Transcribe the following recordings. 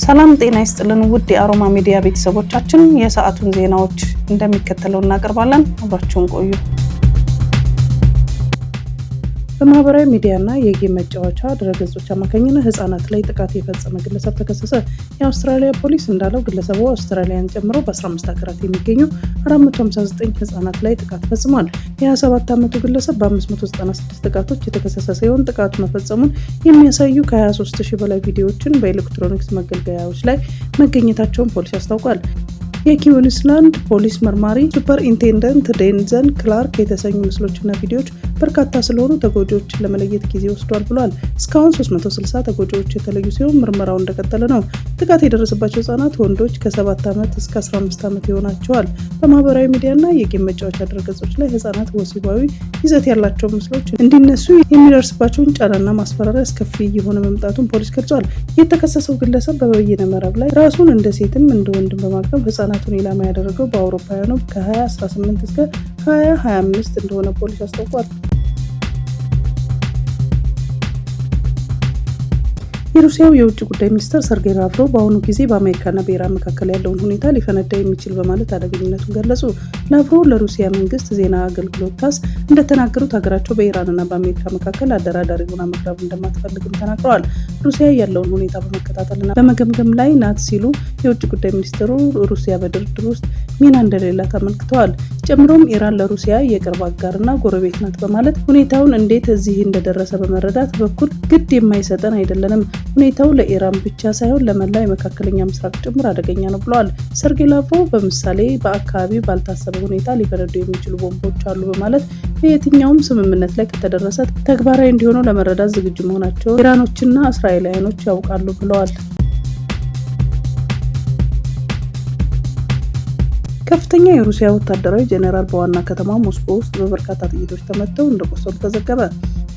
ሰላም ጤና ይስጥልን ውድ የአሮማ ሚዲያ ቤተሰቦቻችን፣ የሰዓቱን ዜናዎች እንደሚከተለው እናቀርባለን። አብራችሁን ቆዩ። በማህበራዊ ሚዲያና የጌም መጫወቻ ድረገጾች አማካኝነት ህጻናት ላይ ጥቃት የፈጸመ ግለሰብ ተከሰሰ። የአውስትራሊያ ፖሊስ እንዳለው ግለሰቡ አውስትራሊያን ጨምሮ በ15 ሀገራት የሚገኙ 459 ህጻናት ላይ ጥቃት ፈጽሟል። የ27 ዓመቱ ግለሰብ በ596 ጥቃቶች የተከሰሰ ሲሆን ጥቃቱ መፈጸሙን የሚያሳዩ ከ23,000 በላይ ቪዲዮዎችን በኤሌክትሮኒክስ መገልገያዎች ላይ መገኘታቸውን ፖሊስ አስታውቋል። የኪዊንስላንድ ፖሊስ መርማሪ ሱፐር ኢንቴንደንት ዴንዘን ክላርክ የተሰኙ ምስሎችና ቪዲዮዎች በርካታ ስለሆኑ ተጎጂዎችን ለመለየት ጊዜ ወስዷል ብሏል። እስካሁን 360 ተጎጂዎች የተለዩ ሲሆን ምርመራው እንደቀጠለ ነው። ጥቃት የደረሰባቸው ህጻናት ወንዶች ከ7 ዓመት እስከ 15 ዓመት ይሆናቸዋል። በማህበራዊ ሚዲያና የጌም መጫወቻ ድረገጾች ላይ ህጻናት ወሲባዊ ይዘት ያላቸው ምስሎች እንዲነሱ የሚደርስባቸውን ጫናና ማስፈራሪያ አስከፊ እየሆነ መምጣቱን ፖሊስ ገልጿል። የተከሰሰው ግለሰብ በበይነ መረብ ላይ ራሱን እንደ ሴትም እንደ ወንድም በማቅረብ ህጻናቱን ኢላማ ያደረገው በአውሮፓውያኑ ከ2018 እስከ 2025 እንደሆነ ፖሊስ አስታውቋል። የሩሲያው የውጭ ጉዳይ ሚኒስትር ሰርጌይ ላቭሮቭ በአሁኑ ጊዜ በአሜሪካና በኢራን መካከል ያለውን ሁኔታ ሊፈነዳ የሚችል በማለት አደገኝነቱን ገለጹ። ላቭሮቭ ለሩሲያ መንግስት ዜና አገልግሎት ታስ እንደተናገሩት ሀገራቸው በኢራንና በአሜሪካ መካከል አደራዳሪ ሆና መቅረብ እንደማትፈልግም ተናግረዋል። ሩሲያ ያለውን ሁኔታ በመከታተልና በመገምገም ላይ ናት ሲሉ የውጭ ጉዳይ ሚኒስትሩ ሩሲያ በድርድር ውስጥ ሚና እንደሌላት አመልክተዋል። ጨምሮም ኢራን ለሩሲያ የቅርብ አጋርና ጎረቤት ናት በማለት ሁኔታውን እንዴት እዚህ እንደደረሰ በመረዳት በኩል ግድ የማይሰጠን አይደለንም፣ ሁኔታው ለኢራን ብቻ ሳይሆን ለመላው የመካከለኛ ምስራቅ ጭምር አደገኛ ነው ብለዋል። ሰርጌይ ላቭሮቭ በምሳሌ በአካባቢው ባልታሰበ ሁኔታ ሊፈነዱ የሚችሉ ቦምቦች አሉ በማለት በየትኛውም ስምምነት ላይ ከተደረሰ ተግባራዊ እንዲሆኑ ለመረዳት ዝግጁ መሆናቸውን ኢራኖችና እስራኤላውያኖች ያውቃሉ ብለዋል። ከፍተኛ የሩሲያ ወታደራዊ ጀነራል በዋና ከተማ ሞስኮ ውስጥ በበርካታ ጥይቶች ተመተው እንደቆሰሉ ተዘገበ።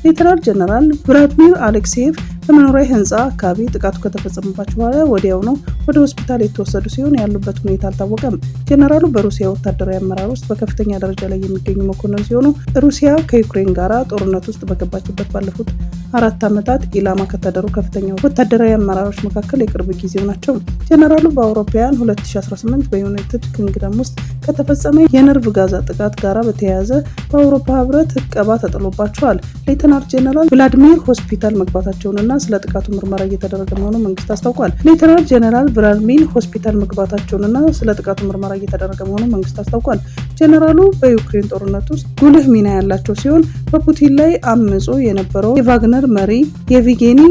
ሌተናል ጀነራል ቭላድሚር አሌክሴየቭ በመኖሪያ ህንፃ አካባቢ ጥቃቱ ከተፈጸመባቸው በኋላ ወዲያውኑ ወደ ሆስፒታል የተወሰዱ ሲሆን ያሉበት ሁኔታ አልታወቀም። ጀነራሉ በሩሲያ ወታደራዊ አመራር ውስጥ በከፍተኛ ደረጃ ላይ የሚገኙ መኮንን ሲሆኑ ሩሲያ ከዩክሬን ጋር ጦርነት ውስጥ በገባችበት ባለፉት 4 ዓመታት ኢላማ ከተደረጉ ከፍተኛ ወታደራዊ አመራሮች መካከል የቅርብ ጊዜው ናቸው። ጀነራሉ በአውሮፓውያን 2018 በዩናይትድ ኪንግደም ውስጥ ከተፈጸመ የነርቭ ጋዛ ጥቃት ጋር በተያያዘ በአውሮፓ ህብረት ዕቀባ ተጥሎባቸዋል። ሌተናል ጀነራል ቭላድሚር ሆስፒታል መግባታቸውንና ስለ ጥቃቱ ምርመራ እየተደረገ መሆኑን መንግስት አስታውቋል። ሌተናል ጀነራል ቭላድሚር ሆስፒታል መግባታቸውንና ስለ ጥቃቱ ምርመራ እየተደረገ መሆኑን መንግስት አስታውቋል። ጀነራሉ በዩክሬን ጦርነት ውስጥ ጉልህ ሚና ያላቸው ሲሆን በፑቲን ላይ አምጾ የነበረው የቫግነር መሪ የቪጌኒ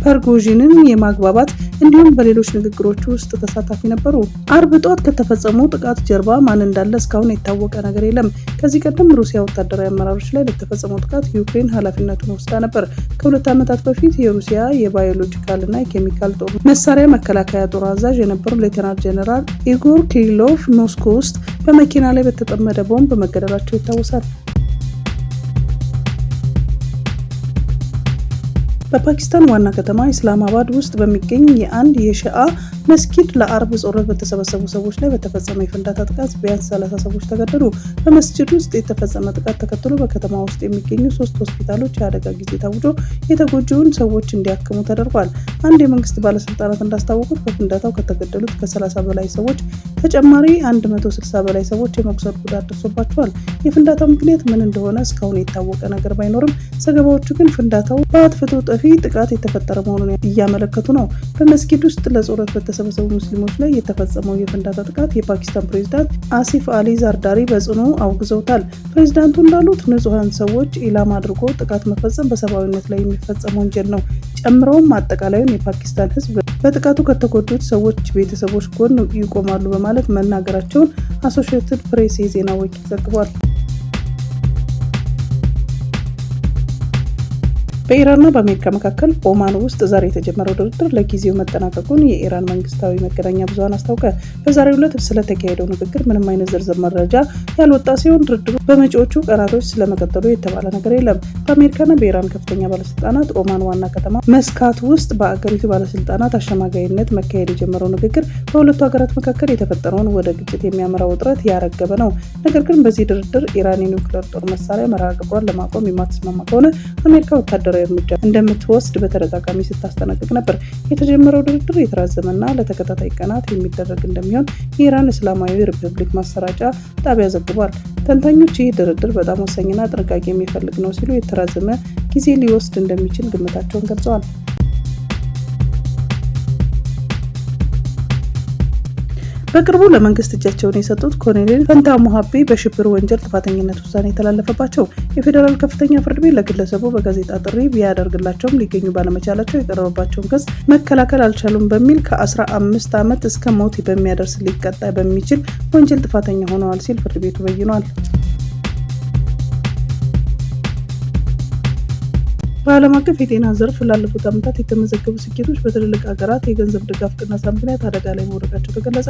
ፕሪጎዥንን የማግባባት እንዲሁም በሌሎች ንግግሮች ውስጥ ተሳታፊ ነበሩ። አርብ ጠዋት ከተፈጸመው ጥቃት ጀርባ ማን እንዳለ እስካሁን የታወቀ ነገር የለም። ከዚህ ቀደም ሩሲያ ወታደራዊ አመራሮች ላይ ለተፈጸመው ጥቃት ዩክሬን ኃላፊነቱን ወስዳ ነበር። ከ2 ዓመታት በፊት የሩሲያ የባዮሎጂካልና የኬሚካል ጦር መሳሪያ መከላከያ ጦር አዛዥ የነበሩ ሌተናል ጀነራል ኢጎር ኪሪሎቭ ሞስኮ ውስጥ በመኪና ላይ በተጠመደ ቦምብ መገደላቸው ይታወሳል። በፓኪስታን ዋና ከተማ ኢስላማባድ ውስጥ በሚገኝ የአንድ የሺአ መስጊድ ለአርብ ጾረት በተሰበሰቡ ሰዎች ላይ በተፈጸመ የፍንዳታ ጥቃት ቢያንስ 30 ሰዎች ተገደሉ። በመስጊድ ውስጥ የተፈጸመ ጥቃት ተከትሎ በከተማ ውስጥ የሚገኙ 3 ሆስፒታሎች የአደጋ ጊዜ ታውጆ የተጎጂውን ሰዎች እንዲያክሙ ተደርጓል። አንድ የመንግስት ባለስልጣናት እንዳስታወቁት በፍንዳታው ከተገደሉት ከ30 በላይ ሰዎች ተጨማሪ 160 በላይ ሰዎች የመቁሰል ጉዳት ደርሶባቸዋል። የፍንዳታው ምክንያት ምን እንደሆነ እስካሁን የታወቀ ነገር ባይኖርም ዘገባዎቹ ግን ፍንዳታው በአጥፍቶ ጠፊ ጥቃት የተፈጠረ መሆኑን እያመለከቱ ነው። በመስጊድ ውስጥ ለጾረት በተሰበሰቡ ሙስሊሞች ላይ የተፈጸመው የፍንዳታ ጥቃት የፓኪስታን ፕሬዝዳንት አሲፍ አሊ ዛርዳሪ በጽኑ አውግዘውታል። ፕሬዝዳንቱ እንዳሉት ንጹሃን ሰዎች ኢላማ አድርጎ ጥቃት መፈጸም በሰብአዊነት ላይ የሚፈጸም ወንጀል ነው። ጨምረውም አጠቃላዩን የፓኪስታን ሕዝብ በጥቃቱ ከተጎዱት ሰዎች ቤተሰቦች ጎን ይቆማሉ በማለት መናገራቸውን አሶሺየትድ ፕሬስ የዜና ወኪል ዘግቧል። በኢራንና በአሜሪካ መካከል ኦማን ውስጥ ዛሬ የተጀመረው ድርድር ለጊዜው መጠናቀቁን የኢራን መንግስታዊ መገናኛ ብዙሃን አስታወቀ። በዛሬው ዕለት ስለተካሄደው ንግግር ምንም አይነት ዝርዝር መረጃ ያልወጣ ሲሆን ድርድሩ በመጪዎቹ ቀናቶች ስለመቀጠሉ የተባለ ነገር የለም። በአሜሪካና በኢራን ከፍተኛ ባለስልጣናት ኦማን ዋና ከተማ መስካት ውስጥ በአገሪቱ ባለስልጣናት አሸማጋይነት መካሄድ የጀመረው ንግግር በሁለቱ ሀገራት መካከል የተፈጠረውን ወደ ግጭት የሚያመራ ውጥረት ያረገበ ነው። ነገር ግን በዚህ ድርድር ኢራን የኒውክሌር ጦር መሳሪያ መርሃ ግብሯን ለማቆም የማትስማማ ከሆነ አሜሪካ ወታደራዊ ወታደራዊ እርምጃ እንደምትወስድ በተደጋጋሚ ስታስጠነቅቅ ነበር። የተጀመረው ድርድር የተራዘመና ለተከታታይ ቀናት የሚደረግ እንደሚሆን የኢራን እስላማዊ ሪፐብሊክ ማሰራጫ ጣቢያ ዘግቧል። ተንታኞች ይህ ድርድር በጣም ወሳኝና ጥንቃቄ የሚፈልግ ነው ሲሉ የተራዘመ ጊዜ ሊወስድ እንደሚችል ግምታቸውን ገልጸዋል። በቅርቡ ለመንግስት እጃቸውን የሰጡት ኮሎኔል ፈንታ ሙሀቤ በሽብር ወንጀል ጥፋተኝነት ውሳኔ የተላለፈባቸው የፌዴራል ከፍተኛ ፍርድ ቤት ለግለሰቡ በጋዜጣ ጥሪ ቢያደርግላቸውም ሊገኙ ባለመቻላቸው የቀረበባቸውን ክስ መከላከል አልቻሉም በሚል ከ15 ዓመት እስከ ሞት በሚያደርስ ሊቀጣ በሚችል ወንጀል ጥፋተኛ ሆነዋል ሲል ፍርድ ቤቱ በይኗል። በዓለም አቀፍ የጤና ዘርፍ ላለፉት ዓመታት የተመዘገቡ ስኬቶች በትልልቅ ሀገራት የገንዘብ ድጋፍ ቅነሳ ምክንያት አደጋ ላይ መውደቃቸው ተገለጸ።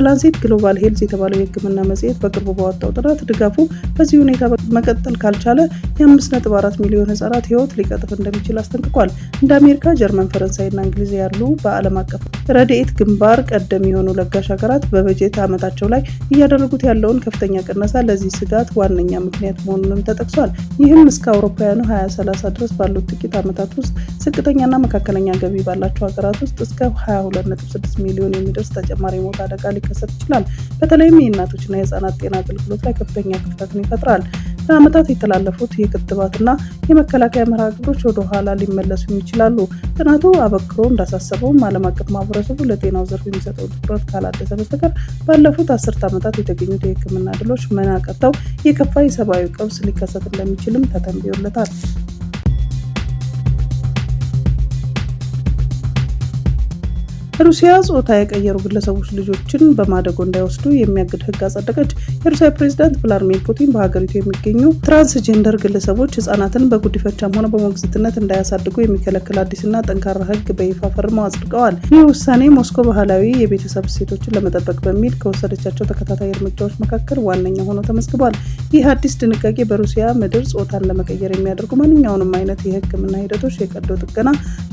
ላንሴት ግሎባል ሄልዝ የተባለው የሕክምና መጽሔት በቅርቡ ባወጣው ጥናት ድጋፉ በዚህ ሁኔታ መቀጠል ካልቻለ የ5.4 ሚሊዮን ህጻናት ህይወት ሊቀጥፍ እንደሚችል አስጠንቅቋል። እንደ አሜሪካ፣ ጀርመን፣ ፈረንሳይና እንግሊዝ ያሉ በዓለም አቀፍ ረድኤት ግንባር ቀደም የሆኑ ለጋሽ ሀገራት በበጀት ዓመታቸው ላይ እያደረጉት ያለውን ከፍተኛ ቅነሳ ለዚህ ስጋት ዋነኛ ምክንያት መሆኑንም ተጠቅሷል። ይህም እስከ አውሮፓውያኑ 2030 ድረስ ባሉት ጥቂት ዓመታት ውስጥ ዝቅተኛና መካከለኛ ገቢ ባላቸው ሀገራት ውስጥ እስከ 22.6 ሚሊዮን የሚደርስ ተጨማሪ ሞት አደጋ ሊከሰት ይችላል። በተለይም የእናቶችና የህፃናት ጤና አገልግሎት ላይ ከፍተኛ ክፍተትን ይፈጥራል። ለዓመታት የተላለፉት የክትባትና የመከላከያ መርሃ ግብሮች ወደ ኋላ ሊመለሱ ይችላሉ። ጥናቱ አበክሮ እንዳሳሰበውም ዓለም አቀፍ ማህበረሰቡ ለጤናው ዘርፍ የሚሰጠው ትኩረት ካላደሰ በስተቀር ባለፉት 10 ዓመታት የተገኙት የህክምና ድሎች መና ቀርተው የከፋ የሰብአዊ ቀውስ ሊከሰት እንደሚችልም ተተንብዮለታል። ሩሲያ ጾታ የቀየሩ ግለሰቦች ልጆችን በማደጎ እንዳይወስዱ የሚያግድ ህግ አጸደቀች። የሩሲያ ፕሬዝዳንት ቭላድሚር ፑቲን በሀገሪቱ የሚገኙ ትራንስጀንደር ግለሰቦች ህጻናትን በጉዲፈቻም ሆነ በሞግዚትነት እንዳያሳድጉ የሚከለክል አዲስና ጠንካራ ህግ በይፋ ፈርመው አጽድቀዋል። ይህ ውሳኔ ሞስኮ ባህላዊ የቤተሰብ እሴቶችን ለመጠበቅ በሚል ከወሰደቻቸው ተከታታይ እርምጃዎች መካከል ዋነኛ ሆኖ ተመዝግቧል። ይህ አዲስ ድንጋጌ በሩሲያ ምድር ጾታን ለመቀየር የሚያደርጉ ማንኛውንም አይነት የህክምና ሂደቶች፣ የቀዶ ጥገና፣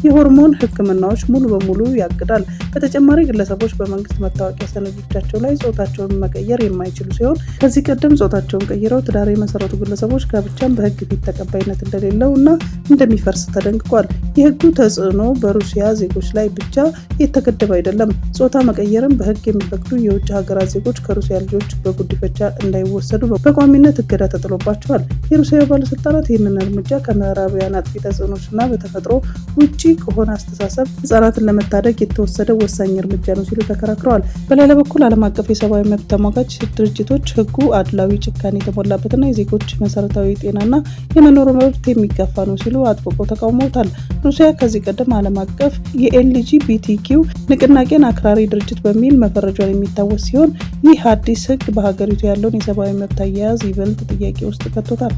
የሆርሞን ህክምናዎች ሙሉ በሙሉ ያግዳል። በተጨማሪ ግለሰቦች በመንግስት መታወቂያ ሰነዶቻቸው ላይ ጾታቸውን መቀየር የማይችሉ ሲሆን ከዚህ ቀደም ጾታቸውን ቀይረው ትዳር የመሰረቱ ግለሰቦች ጋብቻን በህግ ፊት ተቀባይነት እንደሌለው እና እንደሚፈርስ ተደንግጓል። የህጉ ተጽዕኖ በሩሲያ ዜጎች ላይ ብቻ የተገደበ አይደለም። ጾታ መቀየርን በህግ የሚፈቅዱ የውጭ ሀገራት ዜጎች ከሩሲያ ልጆች በጉዲፈቻ እንዳይወሰዱ በቋሚነት እገዳ ተጥሎባቸዋል። የሩሲያ ባለስልጣናት ይህንን እርምጃ ከምዕራባውያን አጥፊ ተጽዕኖችና በተፈጥሮ ውጪ ከሆነ አስተሳሰብ ህጻናትን ለመታደግ የተወሰደ ወሳኝ እርምጃ ነው ሲሉ ተከራክረዋል። በሌላ በኩል ዓለም አቀፍ የሰብአዊ መብት ተሟጋች ድርጅቶች ህጉ አድላዊ፣ ጭካኔ የተሞላበትና የዜጎች መሰረታዊ ጤናና የመኖር መብት የሚጋፋ ነው ሲሉ አጥብቀው ተቃውመውታል። ሩሲያ ከዚህ ቀደም ዓለም አቀፍ የኤልጂቢቲኪው ንቅናቄን አክራሪ ድርጅት በሚል መፈረጇን የሚታወስ ሲሆን ይህ አዲስ ህግ በሀገሪቱ ያለውን የሰብአዊ መብት አያያዝ ይበልጥ ጥያቄ ውስጥ ከቶታል።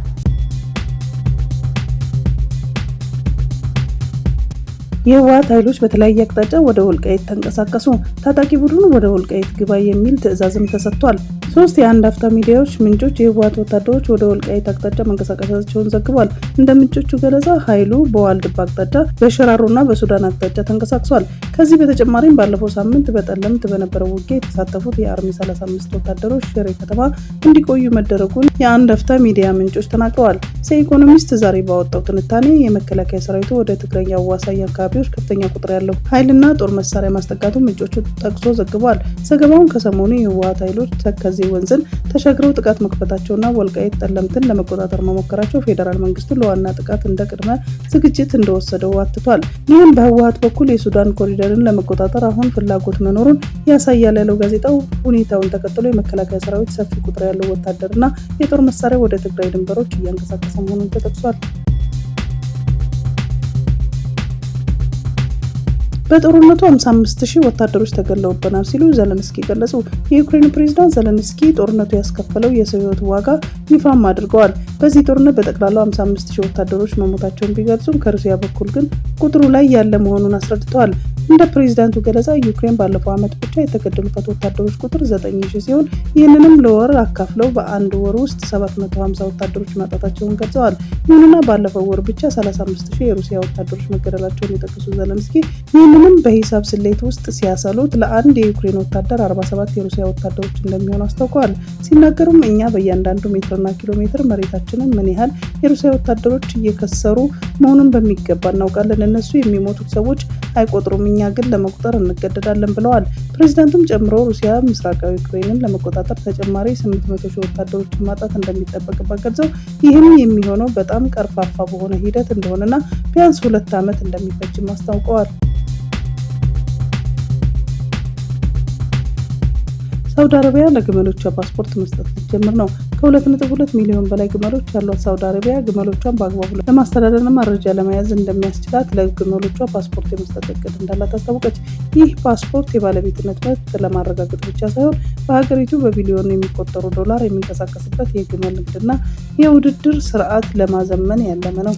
የህወሓት ኃይሎች በተለያየ አቅጣጫ ወደ ወልቃይት ተንቀሳቀሱ። ታጣቂ ቡድኑ ወደ ወልቃይት ግባ የሚል ትዕዛዝም ተሰጥቷል። 3 የአንድ አፍታ ሚዲያዎች ምንጮች የህወሓት ወታደሮች ወደ ወልቃይት አቅጣጫ መንቀሳቀሳቸውን ዘግቧል። እንደ ምንጮቹ ገለጻ ኃይሉ በዋልድባ አቅጣጫ፣ በሽራሮና በሱዳን አቅጣጫ ተንቀሳቅሷል። ከዚህ በተጨማሪም ባለፈው ሳምንት በጠለምት በነበረው ውጊያ የተሳተፉት የአርሚ 35 ወታደሮች ሽሬ ከተማ እንዲቆዩ መደረጉን የአንድ አፍታ ሚዲያ ምንጮች ተናግረዋል። ኢኮኖሚስት ዛሬ ባወጣው ትንታኔ የመከላከያ ሰራዊቱ ወደ ትግራይ አዋሳኝ አካባቢዎች ከፍተኛ ቁጥር ያለው ኃይልና ጦር መሳሪያ ማስጠጋቱ ምንጮቹ ጠቅሶ ዘግቧል። ዘገባውን ከሰሞኑ የህወሓት ኃይሎች ተከዜ ወንዝን ተሻግረው ጥቃት መክፈታቸውና ወልቃይት ጠለምትን ለመቆጣጠር መሞከራቸው ፌዴራል መንግስቱ ለዋና ጥቃት እንደ ቅድመ ዝግጅት እንደወሰደው አትቷል። ይህም በህወሓት በኩል የሱዳን ኮሪደርን ለመቆጣጠር አሁን ፍላጎት መኖሩን ያሳያል ያለው ጋዜጣው ሁኔታውን ተከትሎ የመከላከያ ሰራዊት ሰፊ ቁጥር ያለው ወታደርና የጦር መሳሪያ ወደ ትግራይ ድንበሮች እያንቀሳቀሰ መሆኑን ተጠቅሷል። በጦርነቱ 55,000 ወታደሮች ተገለውብናል ሲሉ ዘለንስኪ ገለጹ። የዩክሬን ፕሬዝዳንት ዘለንስኪ ጦርነቱ ያስከፈለው የሰው ህይወት ዋጋ ይፋም አድርገዋል። በዚህ ጦርነት በጠቅላላው 55,000 ወታደሮች መሞታቸውን ቢገልጹም ከሩሲያ በኩል ግን ቁጥሩ ላይ ያለ መሆኑን አስረድተዋል። እንደ ፕሬዝዳንቱ ገለጻ ዩክሬን ባለፈው ዓመት ብቻ የተገደሉበት ወታደሮች ቁጥር 9,000 ሲሆን ይህንንም ለወር አካፍለው በአንድ ወር ውስጥ 750 ወታደሮች ማጣታቸውን ገልጸዋል። ይሁንና ባለፈው ወር ብቻ 35,000 የሩሲያ ወታደሮች መገደላቸውን የጠቀሱ ዘለንስኪ ይህንን ይህንንም በሂሳብ ስሌት ውስጥ ሲያሰሉት ለአንድ የዩክሬን ወታደር 47 የሩሲያ ወታደሮች እንደሚሆኑ አስታውቀዋል። ሲናገሩም እኛ በእያንዳንዱ ሜትርና ኪሎ ሜትር መሬታችንን ምን ያህል የሩሲያ ወታደሮች እየከሰሩ መሆኑን በሚገባ እናውቃለን። እነሱ የሚሞቱት ሰዎች አይቆጥሩም፣ እኛ ግን ለመቁጠር እንገደዳለን ብለዋል። ፕሬዚዳንቱም ጨምሮ ሩሲያ ምስራቃዊ ዩክሬንን ለመቆጣጠር ተጨማሪ 800 ሺህ ወታደሮችን ማጣት እንደሚጠበቅባት ገልጸው ይህም የሚሆነው በጣም ቀርፋፋ በሆነ ሂደት እንደሆነና ቢያንስ 2 ዓመት እንደሚፈጅም አስታውቀዋል። ሳውዲ አረቢያ ለግመሎቿ ፓስፖርት መስጠት ልትጀምር ነው። ከ2.2 ሚሊዮን በላይ ግመሎች ያሏት ሳውዲ አረቢያ ግመሎቿን በአግባቡ ለማስተዳደርና መረጃ ለመያዝ እንደሚያስችላት ለግመሎቿ ፓስፖርት የመስጠት እቅድ እንዳላት አስታወቀች። ይህ ፓስፖርት የባለቤትነት መብት ለማረጋገጥ ብቻ ሳይሆን በሀገሪቱ በቢሊዮን የሚቆጠሩ ዶላር የሚንቀሳቀስበት የግመል ንግድና የውድድር ስርዓት ለማዘመን ያለመ ነው።